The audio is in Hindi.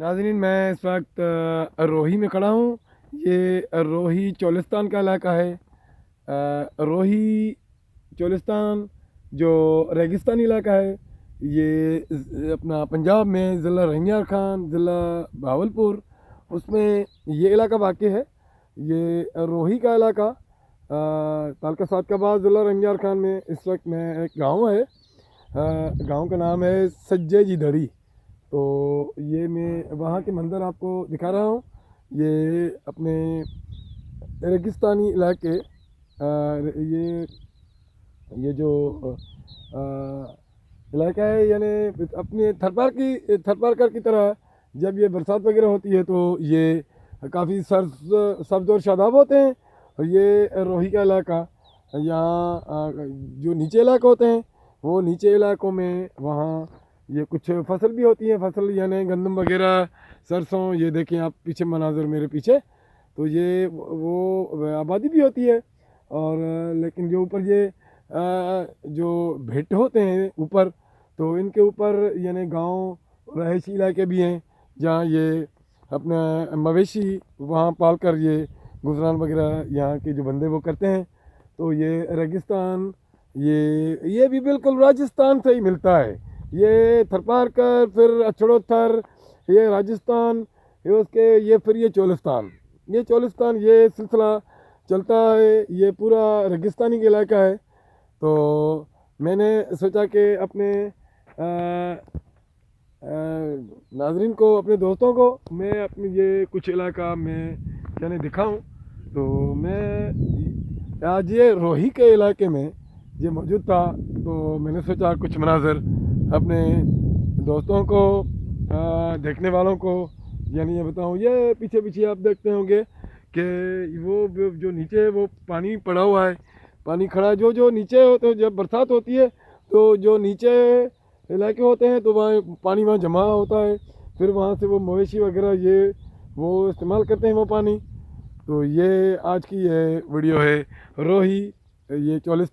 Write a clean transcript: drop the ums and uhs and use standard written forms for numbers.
नाज़रीन, मैं इस वक्त रोही में खड़ा हूँ। ये रोही चोलिस्तान का इलाका है। रोही चोलिस्तान जो रेगिस्तानी इलाका है, ये अपना पंजाब में ज़िला रंगियार खान, ज़िला भावलपुर, उसमें ये इलाका वाक़ है। ये रोही का इलाका तालका सादकाबाद ज़िला रंगियार खान में इस वक्त में एक गांव है। गांव का नाम है सज्जे जी धड़ी। तो ये मैं वहाँ के मंदिर आपको दिखा रहा हूँ। ये अपने रेगिस्तानी इलाके, ये जो इलाका है, यानी अपने थरपारकर की तरह जब ये बरसात वगैरह होती है तो ये काफ़ी सब्ज और शादाब होते हैं। और ये रोही का इलाका, यहाँ जो नीचे इलाके होते हैं, वो नीचे इलाकों में वहाँ ये कुछ फसल भी होती है। फसल यानी गंदम वगैरह, सरसों, ये देखें आप पीछे मनाजर मेरे पीछे, तो ये वो आबादी भी होती है। और लेकिन जो ऊपर ये जो भेट होते हैं ऊपर, तो इनके ऊपर यानी गांव रहायशी इलाके भी हैं जहाँ ये अपना मवेशी वहाँ पाल कर ये गुजरान वगैरह यहाँ के जो बंदे वो करते हैं। तो ये रेगिस्तान, ये भी बिल्कुल राजस्थान से ही मिलता है। ये थरपारकर, फिर अछड़ोथर, ये राजस्थान, ये उसके ये फिर ये चोलिस्तान, ये सिलसिला चलता है। ये पूरा रेगिस्तानी का इलाका है। तो मैंने सोचा कि अपने नाजरीन को, अपने दोस्तों को मैं अपनी ये कुछ इलाका में यानी दिखाऊं। तो मैं आज ये रोही के इलाके में ये मौजूद था, तो मैंने सोचा कुछ मनाजर अपने दोस्तों को, देखने वालों को यानी ये बताऊं। ये पीछे पीछे आप देखते होंगे कि वो जो नीचे है वो पानी पड़ा हुआ है, पानी खड़ा है। जो जो नीचे हो, तो जब बरसात होती है तो जो नीचे इलाके होते हैं तो वहाँ पानी वहाँ जमा होता है। फिर वहाँ से वो मवेशी वगैरह ये वो इस्तेमाल करते हैं वो पानी। तो ये आज की ये वीडियो है रोही, ये 44